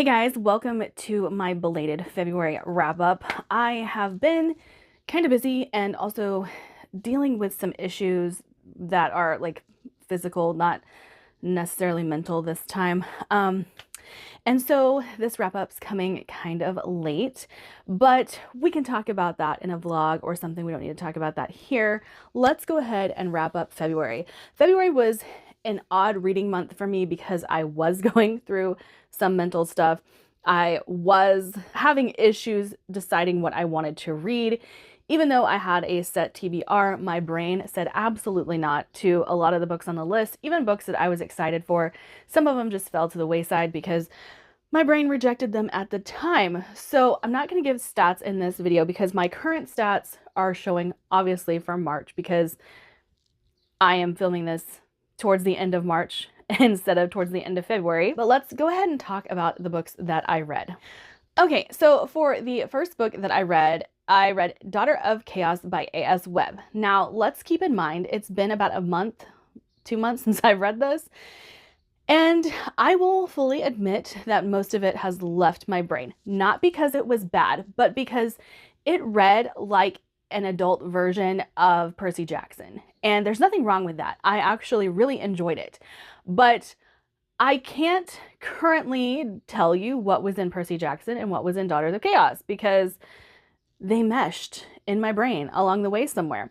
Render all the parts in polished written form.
Hey guys, welcome to my belated February wrap up. I have been kind of busy and also dealing with some issues that are like physical, not necessarily mental this time. And so this wrap up's coming kind of late, but we can talk about that in a vlog or something. We don't need to talk about that here. Let's go ahead and wrap up February. February was an odd reading month for me because I was going through some mental stuff. I was having issues deciding what I wanted to read. Even though I had a set TBR, my brain said absolutely not to a lot of the books on the list, even books that I was excited for. Some of them just fell to the wayside because my brain rejected them at the time. So I'm not going to give stats in this video because my current stats are showing obviously for March because I am filming this towards the end of March instead of towards the end of February. But let's go ahead and talk about the books that I read. Okay, so for the first book that I read Daughter of Chaos by A.S. Webb. Now, let's keep in mind, it's been about a month, 2 months since I've read this. And I will fully admit that most of it has left my brain. Not because it was bad, but because it read like an adult version of Percy Jackson. And there's nothing wrong with that. I actually really enjoyed it. But I can't currently tell you what was in Percy Jackson and what was in Daughters of Chaos because they meshed in my brain along the way somewhere.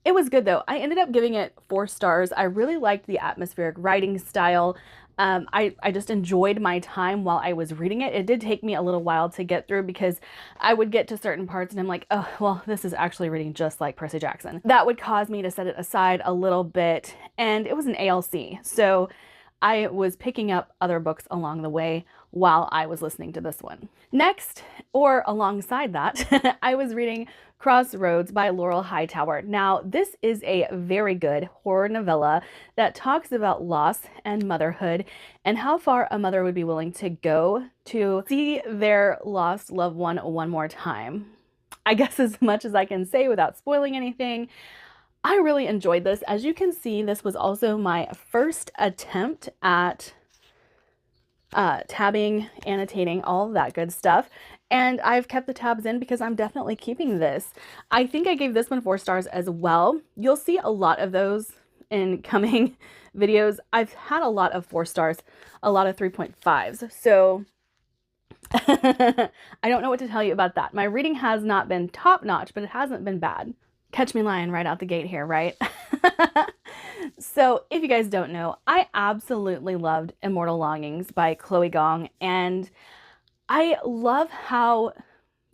It was good though. I ended up giving it 4 stars. I really liked the atmospheric writing style. I just enjoyed my time while I was reading it. It did take me a little while to get through because I would get to certain parts and I'm like, oh, well, this is actually reading just like Percy Jackson. That would cause me to set it aside a little bit. And it was an ALC. So I was picking up other books along the way while I was listening to this one. Next, or alongside that, I was reading Crossroads by Laurel Hightower. Now, this is a very good horror novella that talks about loss and motherhood and how far a mother would be willing to go to see their lost loved one more time. I guess as much as I can say without spoiling anything. I really enjoyed this. As you can see, this was also my first attempt at tabbing, annotating, all of that good stuff. And I've kept the tabs in because I'm definitely keeping this. I think I gave this one 4 stars as well. You'll see a lot of those in coming videos. I've had a lot of 4 stars, a lot of 3.5s. So I don't know what to tell you about that. My reading has not been top notch, but it hasn't been bad. Catch me lying right out the gate here, right? So if you guys don't know, I absolutely loved Immortal Longings by Chloe Gong, and I love how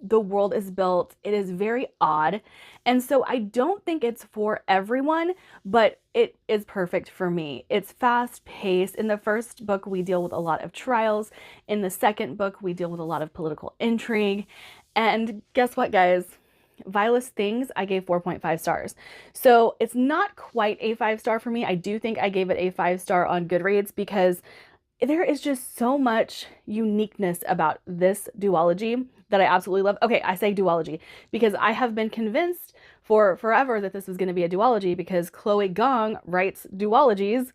the world is built. It is very odd, and so I don't think it's for everyone, but it is perfect for me. It's fast-paced. In the first book, we deal with a lot of trials. In the second book, we deal with a lot of political intrigue, and guess what, guys? Vilest Things, I gave 4.5 stars. So it's not quite a 5-star for me. I do think I gave it a 5-star on Goodreads because there is just so much uniqueness about this duology that I absolutely love. Okay, I say duology because I have been convinced for forever that this was going to be a duology because Chloe Gong writes duologies.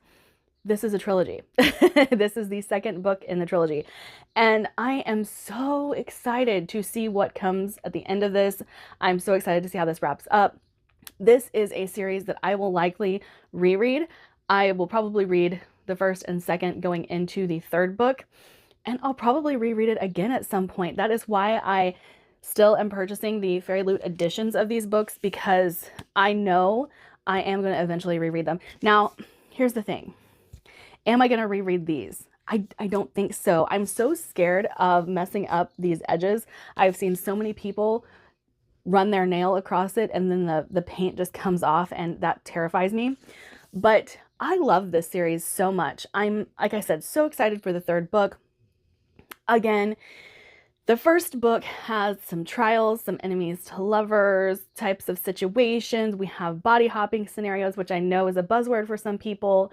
This is a trilogy. This is the second book in the trilogy. And I am so excited to see what comes at the end of this. I'm so excited to see how this wraps up. This is a series that I will likely reread. I will probably read the first and second going into the third book, and I'll probably reread it again at some point. That is why I still am purchasing the Fairy Loot editions of these books because I know I am going to eventually reread them. Now, here's the thing. Am I going to reread these? I don't think so. I'm so scared of messing up these edges. I've seen so many people run their nail across it and then the paint just comes off, and that terrifies me. But I love this series so much. I'm, like I said, so excited for the third book. Again, the first book has some trials, some enemies to lovers types of situations. We have body hopping scenarios, which I know is a buzzword for some people.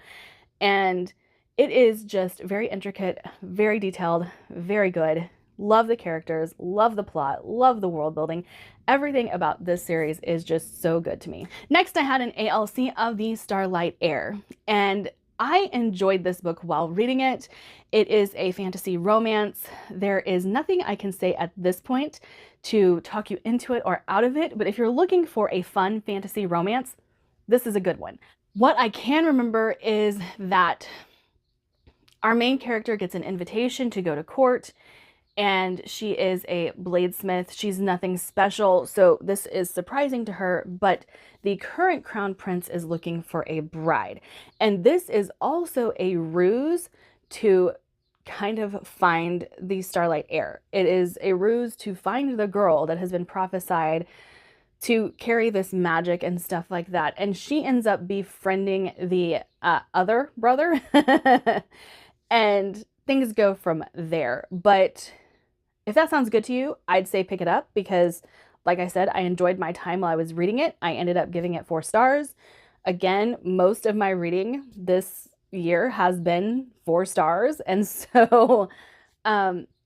And it is just very intricate, very detailed, very good. Love the characters, love the plot, love the world building. Everything about this series is just so good to me. Next, I had an ALC of the Starlight Heir. And I enjoyed this book while reading it. It is a fantasy romance. There is nothing I can say at this point to talk you into it or out of it, but if you're looking for a fun fantasy romance, this is a good one. What I can remember is that our main character gets an invitation to go to court, and she is a bladesmith. She's nothing special, so this is surprising to her, but the current crown prince is looking for a bride. And this is also a ruse to kind of find the Starlight Heir. It is a ruse to find the girl that has been prophesied to carry this magic and stuff like that. And she ends up befriending the other brother. And things go from there. But if that sounds good to you, I'd say pick it up because, like I said, I enjoyed my time while I was reading it. I ended up giving it 4 stars. Again, most of my reading this year has been 4 stars. And so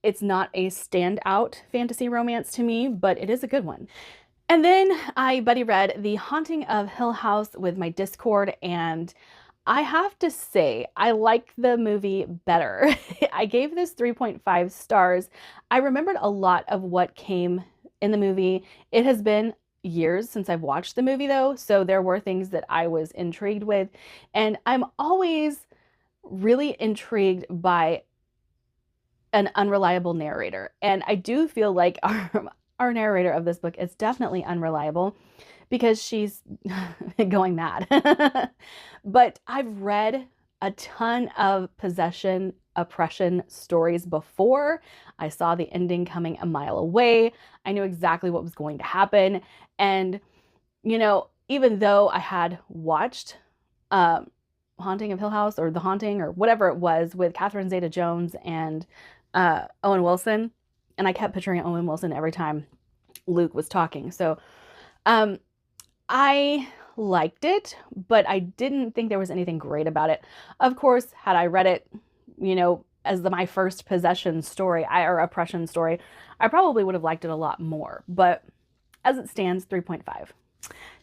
it's not a standout fantasy romance to me, but it is a good one. And then I buddy read The Haunting of Hill House with my Discord, and I have to say, I like the movie better. I gave this 3.5 stars. I remembered a lot of what came in the movie. It has been years since I've watched the movie though, so there were things that I was intrigued with. And I'm always really intrigued by an unreliable narrator. And I do feel like our narrator of this book is definitely unreliable because she's going mad. But I've read a ton of possession, oppression stories before. I saw the ending coming a mile away. I knew exactly what was going to happen. And, you know, even though I had watched Haunting of Hill House or The Haunting or whatever it was with Catherine Zeta-Jones and Owen Wilson, and I kept picturing Owen Wilson every time Luke was talking. So I liked it, but I didn't think there was anything great about it. Of course, had I read it, you know, as my first possession story or oppression story, I probably would have liked it a lot more. But as it stands, 3.5.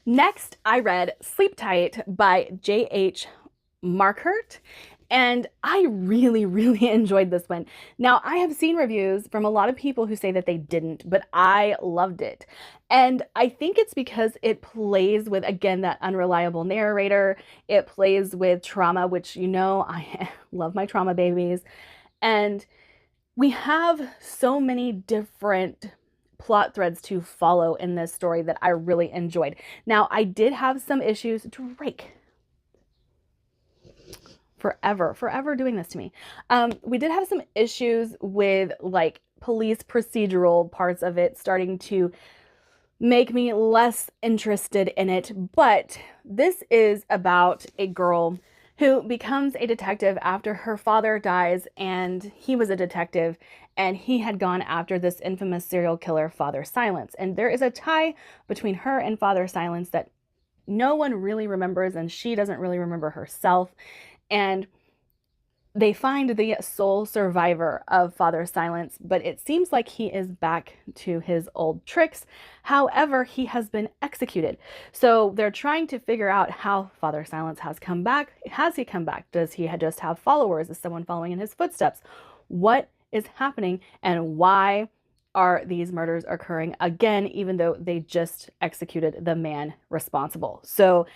Next, I read Sleep Tight by J.H. Markert. And I really, really enjoyed this one. Now, I have seen reviews from a lot of people who say that they didn't, but I loved it. And I think it's because it plays with, again, that unreliable narrator. It plays with trauma, which, you know, I love my trauma babies. And we have so many different plot threads to follow in this story that I really enjoyed. Now, I did have some issues. Drake. Forever doing this to me. We did have some issues with like police procedural parts of it starting to make me less interested in it, but this is about a girl who becomes a detective after her father dies, and he was a detective and he had gone after this infamous serial killer, Father Silence. And there is a tie between her and Father Silence that no one really remembers, and she doesn't really remember herself. And they find the sole survivor of Father Silence, but it seems like he is back to his old tricks. However, he has been executed. So they're trying to figure out how Father Silence has come back. Has he come back? Does he just have followers? Is someone following in his footsteps? What is happening, and why are these murders occurring again, even though they just executed the man responsible? So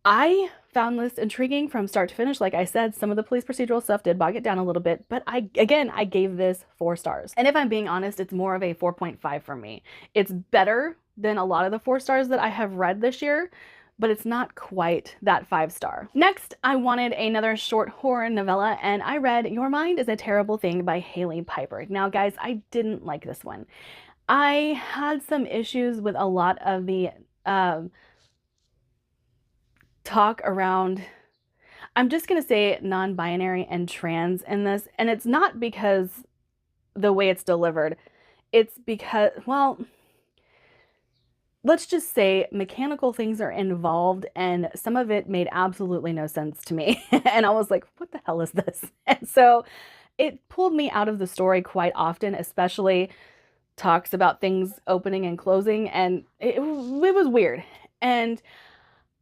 I found this intriguing from start to finish. Like I said, some of the police procedural stuff did bog it down a little bit, but I gave this 4 stars. And if I'm being honest, it's more of a 4.5 for me. It's better than a lot of the 4 stars that I have read this year, but it's not quite that 5-star. Next, I wanted another short horror novella, and I read Your Mind is a Terrible Thing by Hailey Piper. Now, guys, I didn't like this one. I had some issues with a lot of the talk around, I'm just going to say non-binary and trans in this, and it's not because the way it's delivered. It's because, well, let's just say mechanical things are involved, and some of it made absolutely no sense to me. And I was like, what the hell is this? And so it pulled me out of the story quite often, especially talks about things opening and closing, and it was weird. And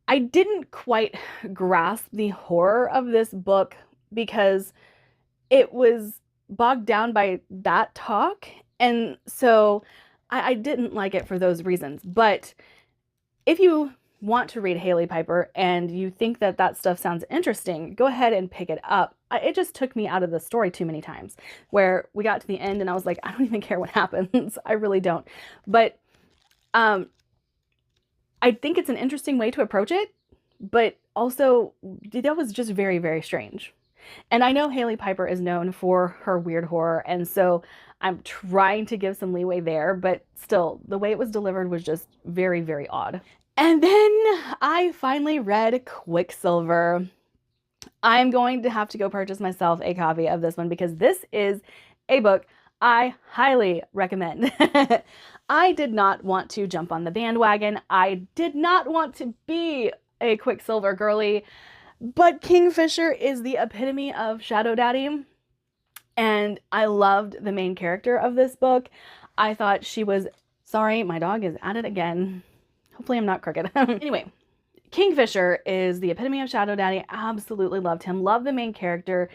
I didn't quite grasp the horror of this book because it was bogged down by that talk. And so I didn't like it for those reasons. But if you want to read Hailey Piper and you think that that stuff sounds interesting, go ahead and pick it up. It just took me out of the story too many times where we got to the end and I was like, I don't even care what happens. I really don't. But um, I think it's an interesting way to approach it, but also that was just very, very strange. And I know Hailey Piper is known for her weird horror, and so I'm trying to give some leeway there, but still, the way it was delivered was just very, very odd. And then I finally read Quicksilver. I'm going to have to go purchase myself a copy of this one because this is a book I highly recommend. I did not want to jump on the bandwagon. I did not want to be a Quicksilver girly, but Kingfisher is the epitome of Shadow Daddy, and I loved the main character of this book. I thought she was, sorry, my dog is at it again. Hopefully I'm not crooked. Anyway, Kingfisher is the epitome of Shadow Daddy. Absolutely loved him. Love the main character.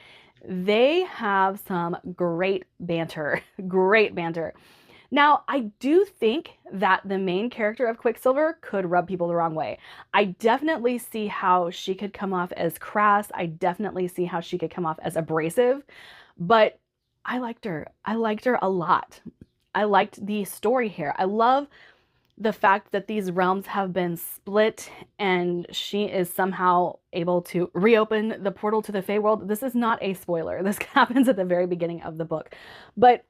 They have some great banter. Great banter. Now, I do think that the main character of Quicksilver could rub people the wrong way. I definitely see how she could come off as crass. I definitely see how she could come off as abrasive, but I liked her. I liked her a lot. I liked the story here. I love the fact that these realms have been split and she is somehow able to reopen the portal to the Feywild. This is not a spoiler. This happens at the very beginning of the book, but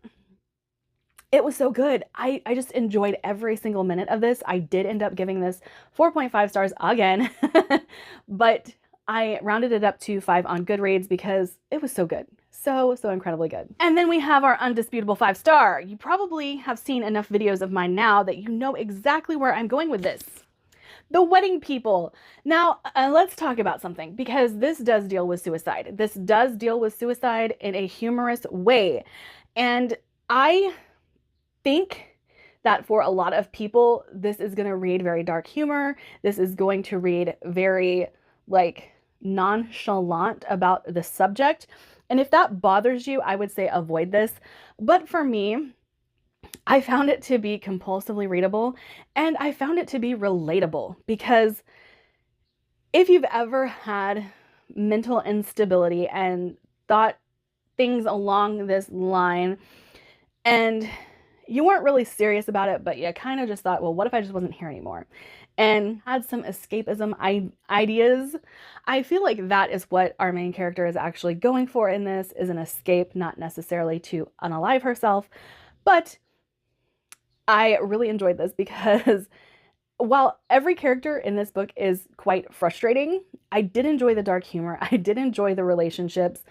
it was so good. I just enjoyed every single minute of this. I did end up giving this 4.5 stars again, but I rounded it up to 5 on Goodreads because it was so good. So incredibly good. And then we have our undisputable 5-star. You probably have seen enough videos of mine now that you know exactly where I'm going with this. The Wedding People. Now, let's talk about something because this does deal with suicide. This does deal with suicide in a humorous way. And I think that for a lot of people, this is going to read very dark humor. This is going to read very like nonchalant about the subject. And if that bothers you, I would say avoid this. But for me, I found it to be compulsively readable and I found it to be relatable because if you've ever had mental instability and thought things along this line and you weren't really serious about it, but you kind of just thought, well, what if I just wasn't here anymore? And had some escapism ideas. I feel like that is what our main character is actually going for in this, is an escape, not necessarily to unalive herself. But I really enjoyed this because while every character in this book is quite frustrating, I did enjoy the dark humor. I did enjoy the relationships.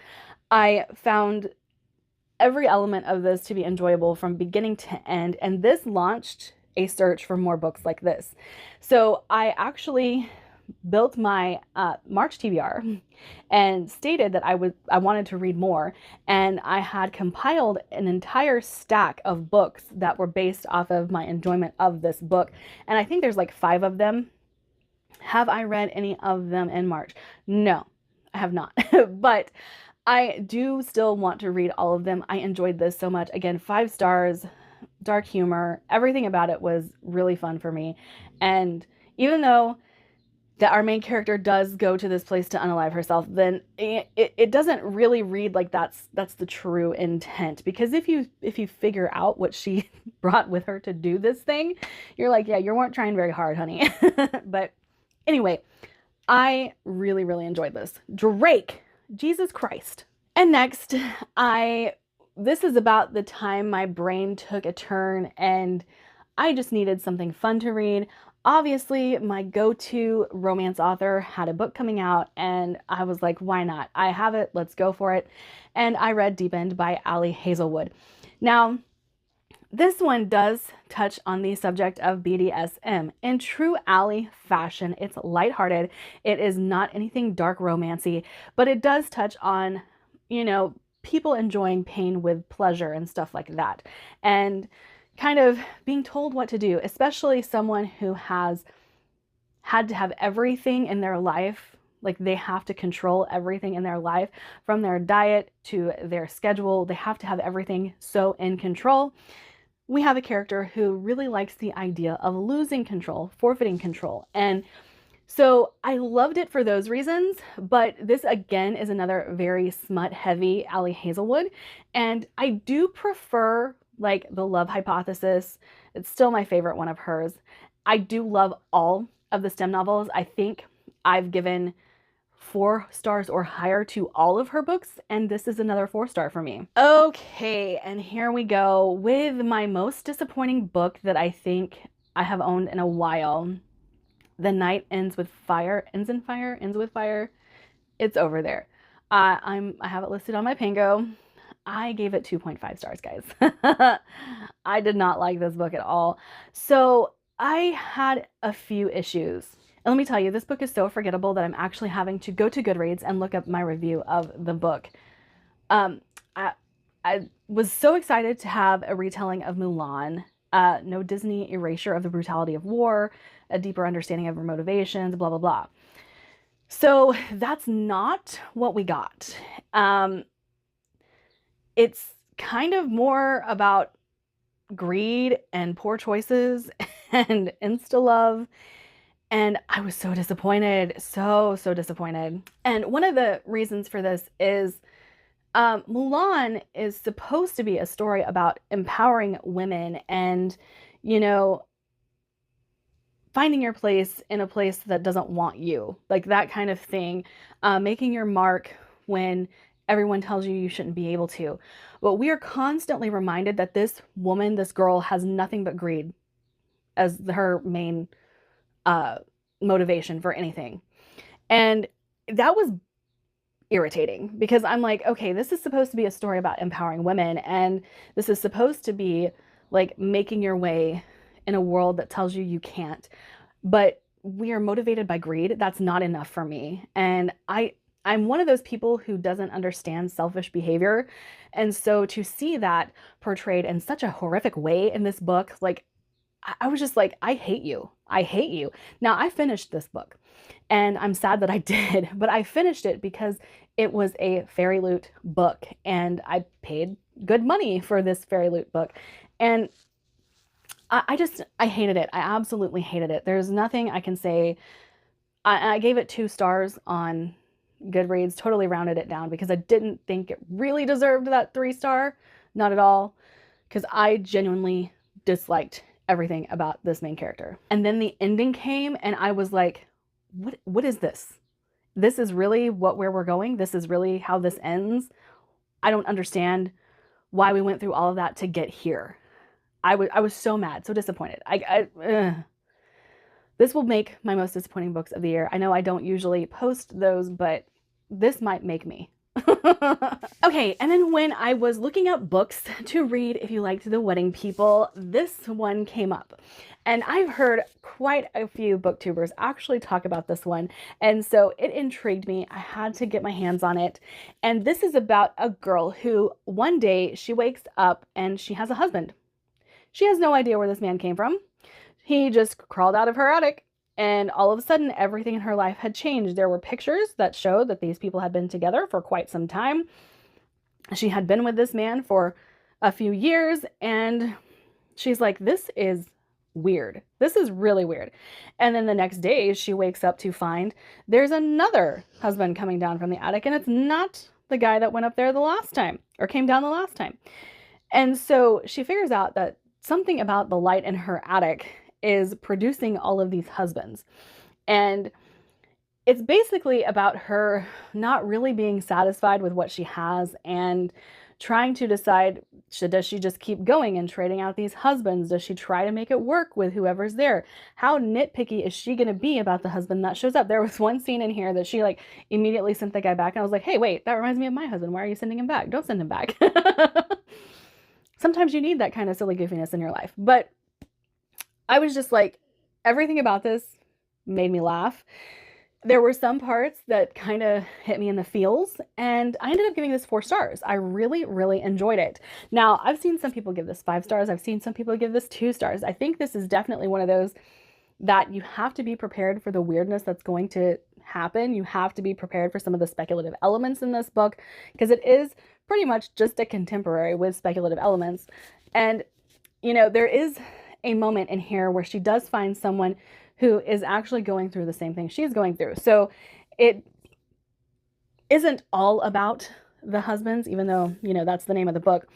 I found every element of this to be enjoyable from beginning to end, and this launched a search for more books like this. So I actually built my March TBR and stated that I wanted to read more, and I had compiled an entire stack of books that were based off of my enjoyment of this book, and I think there's like 5 of them. Have I read any of them in March? No, I have not. But I do still want to read all of them. I enjoyed this so much. Again, 5 stars, dark humor, everything about it was really fun for me. And even though that our main character does go to this place to unalive herself, then it doesn't really read like that's the true intent. Because if you figure out what she brought with her to do this thing, you're like, yeah, you weren't trying very hard, honey. But anyway, I really, really enjoyed this. Drake. Jesus Christ. And next, this is about the time my brain took a turn and I just needed something fun to read. Obviously, my go-to romance author had a book coming out and I was like, why not? I have it, let's go for it. And I read Deep End by Ali Hazelwood. Now, this one does touch on the subject of BDSM. In true Ali fashion, it's lighthearted. It is not anything dark romancy, but it does touch on, you know, people enjoying pain with pleasure and stuff like that. And kind of being told what to do, especially someone who has had to have everything in their life. Like they have to control everything in their life, from their diet to their schedule. They have to have everything so in control. We have a character who really likes the idea of losing control, forfeiting control. And so I loved it for those reasons, but this again is another very smut heavy Ali Hazelwood. And I do prefer like The Love Hypothesis. It's still my favorite one of hers. I do love all of the STEM novels. I think I've given 4 stars or higher to all of her books, and this is another 4-star for me. Okay, and here we go with my most disappointing book that I think I have owned in a while. The Night Ends with Fire. Ends in Fire? Ends with Fire? It's over there. I have it listed on my Pango. I gave it 2.5 stars, guys. I did not like this book at all. So I had a few issues. And let me tell you, this book is so forgettable that I'm actually having to go to Goodreads and look up my review of the book. I was so excited to have a retelling of Mulan. No Disney erasure of the brutality of war, a deeper understanding of her motivations, blah, blah, blah. So that's not what we got. It's kind of more about greed and poor choices and insta-love. And I was so disappointed, so disappointed. And one of the reasons for this is Mulan is supposed to be a story about empowering women and, you know, finding your place in a place that doesn't want you, like that kind of thing, making your mark when everyone tells you you shouldn't be able to. But we are constantly reminded that this woman, this girl, has nothing but greed as her main motivation for anything. And that was irritating because I'm like, okay, this is supposed to be a story about empowering women, and this is supposed to be like making your way in a world that tells you you can't. But we are motivated by greed. That's not enough for me. And I'm one of those people who doesn't understand selfish behavior. And so to see that portrayed in such a horrific way in this book, like I was just like, I hate you. I hate you. Now, I finished this book and I'm sad that I did, but I finished it because it was a FairyLoot book and I paid good money for this FairyLoot book. And I hated it. I absolutely hated it. There's nothing I can say. I gave it 2 stars on Goodreads, totally rounded it down because I didn't think it really deserved that 3-star. Not at all. Because I genuinely disliked everything about this main character. And then the ending came and I was like, what is this? This is really where we're going? This is really how this ends? I don't understand why we went through all of that to get here. I was so mad, so disappointed. This will make my most disappointing books of the year. I know I don't usually post those, but this might make me. Okay, and then when I was looking up books to read if you liked The Wedding People, this one came up. And I've heard quite a few booktubers actually talk about this one. And so it intrigued me. I had to get my hands on it. And this is about a girl who one day she wakes up and she has a husband. She has no idea where this man came from. He just crawled out of her attic. And all of a sudden, everything in her life had changed. There were pictures that showed that these people had been together for quite some time. She had been with this man for a few years, and she's like, this is weird. This is really weird. And then the next day, she wakes up to find there's another husband coming down from the attic, and it's not the guy that went up there the last time, or came down the last time. And so she figures out that something about the light in her attic is producing all of these husbands. And it's basically about her not really being satisfied with what she has and trying to decide, does she just keep going and trading out these husbands? Does she try to make it work with whoever's there? How nitpicky is she going to be about the husband that shows up? There was one scene in here that she like immediately sent the guy back. And I was like, hey, wait, that reminds me of my husband. Why are you sending him back? Don't send him back. Sometimes you need that kind of silly goofiness in your life. But I was just like, everything about this made me laugh. There were some parts that kind of hit me in the feels, and I ended up giving this 4 stars. I really, really enjoyed it. Now, I've seen some people give this 5 stars. I've seen some people give this 2 stars. I think this is definitely one of those that you have to be prepared for the weirdness that's going to happen. You have to be prepared for some of the speculative elements in this book, because it is pretty much just a contemporary with speculative elements. And, you know, there is a moment in here where she does find someone who is actually going through the same thing she's going through. So it isn't all about the husbands, even though, you know, that's the name of the book.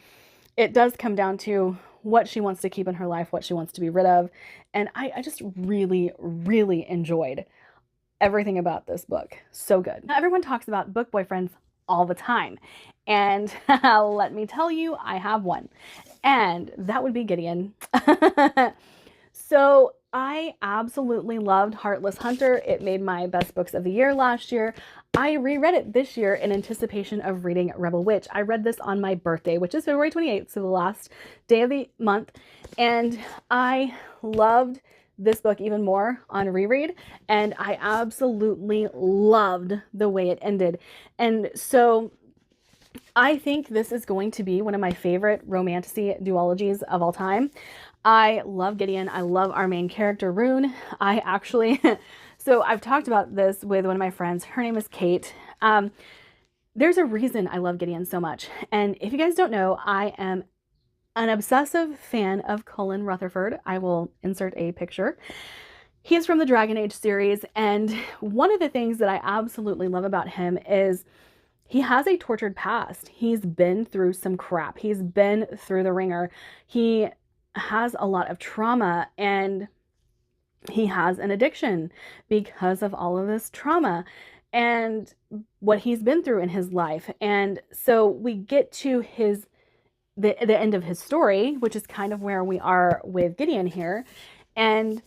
It does come down to what she wants to keep in her life, what she wants to be rid of. And I just really, really enjoyed everything about this book. So good. Now, everyone talks about book boyfriends all the time. And let me tell you, I have one. And that would be Gideon. So I absolutely loved Heartless Hunter. It made my best books of the year last year. I reread it this year in anticipation of reading Rebel Witch. I read this on my birthday, which is February 28th, so the last day of the month. And I loved this book even more on reread, and I absolutely loved the way it ended. And so I think this is going to be one of my favorite romantasy duologies of all time. I love Gideon. I love our main character, Rune. I actually, so I've talked about this with one of my friends. Her name is Kate. There's a reason I love Gideon so much. And if you guys don't know, I am an obsessive fan of Colin Rutherford. I will insert a picture. He is from the Dragon Age series. And one of the things that I absolutely love about him is he has a tortured past. He's been through some crap. He's been through the ringer. He has a lot of trauma, and he has an addiction because of all of this trauma and what he's been through in his life. And so we get to the end of his story, which is kind of where we are with Gideon here. And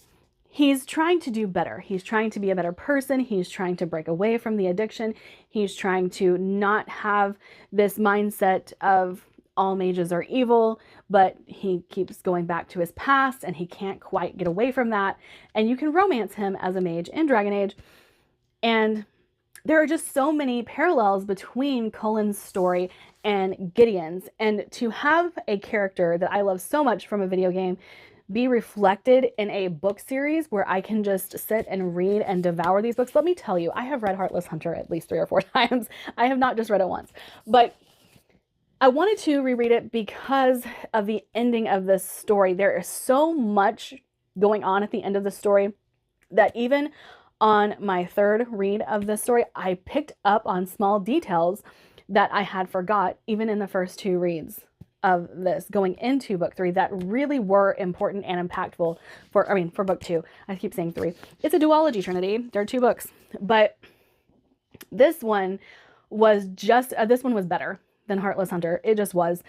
he's trying to do better. He's trying to be a better person. He's trying to break away from the addiction. He's trying to not have this mindset of all mages are evil, but he keeps going back to his past and he can't quite get away from that. And you can romance him as a mage in Dragon Age. And there are just so many parallels between Colin's story and Gideon's. And to have a character that I love so much from a video game be reflected in a book series where I can just sit and read and devour these books. Let me tell you, I have read Heartless Hunter at least 3 or 4 times. I have not just read it once, but I wanted to reread it because of the ending of this story. There is so much going on at the end of the story that even on my 3rd read of this story, I picked up on small details that I had forgot even in the first 2 reads of this going into book 3 that really were important and impactful for book 2. I keep saying 3. It's a duology, Trinity. There are 2 books, but this one was just, this one was better than Heartless Hunter. It just was.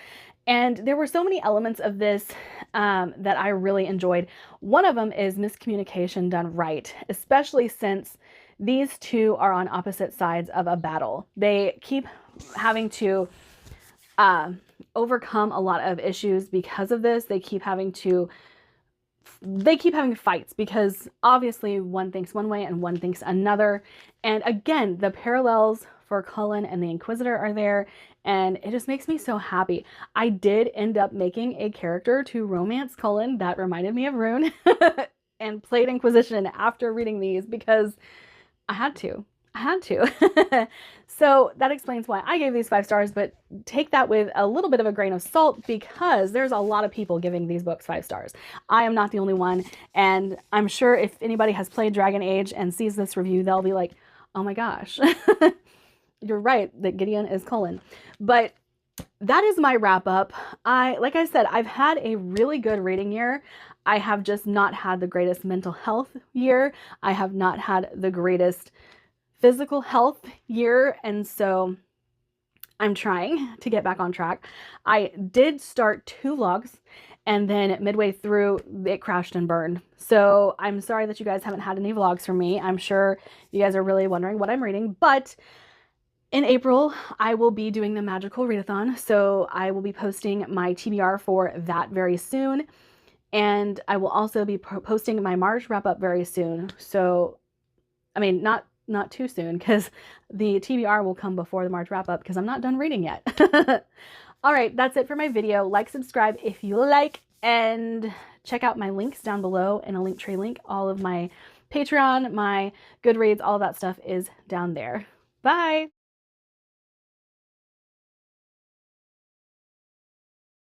And there were so many elements of this that I really enjoyed. One of them is miscommunication done right, especially since these 2 are on opposite sides of a battle. They keep having to overcome a lot of issues because of this. They keep having fights because obviously one thinks one way and one thinks another. And again, the parallels for Cullen and the Inquisitor are there, and it just makes me so happy. I did end up making a character to romance Cullen that reminded me of Rune and played Inquisition after reading these because I had to. So that explains why I gave these 5 stars, but take that with a little bit of a grain of salt because there's a lot of people giving these books 5 stars. I am not the only one, and I'm sure if anybody has played Dragon Age and sees this review, they'll be like, oh my gosh, you're right that Gideon is Cullen. But that is my wrap up. Like I said, I've had a really good reading year. I have just not had the greatest mental health year. I have not had the greatest physical health year, and so I'm trying to get back on track. I did start 2 vlogs, and then midway through it crashed and burned. So I'm sorry that you guys haven't had any vlogs from me. I'm sure you guys are really wondering what I'm reading, but in April, I will be doing the Magical Readathon, so I will be posting my TBR for that very soon, and I will also be posting my March wrap-up very soon. So, I mean, not too soon, because the TBR will come before the March wrap-up, because I'm not done reading yet. All right, that's it for my video. Like, subscribe if you like, and check out my links down below in a Linktree link. All of my Patreon, my Goodreads, all of that stuff is down there. Bye!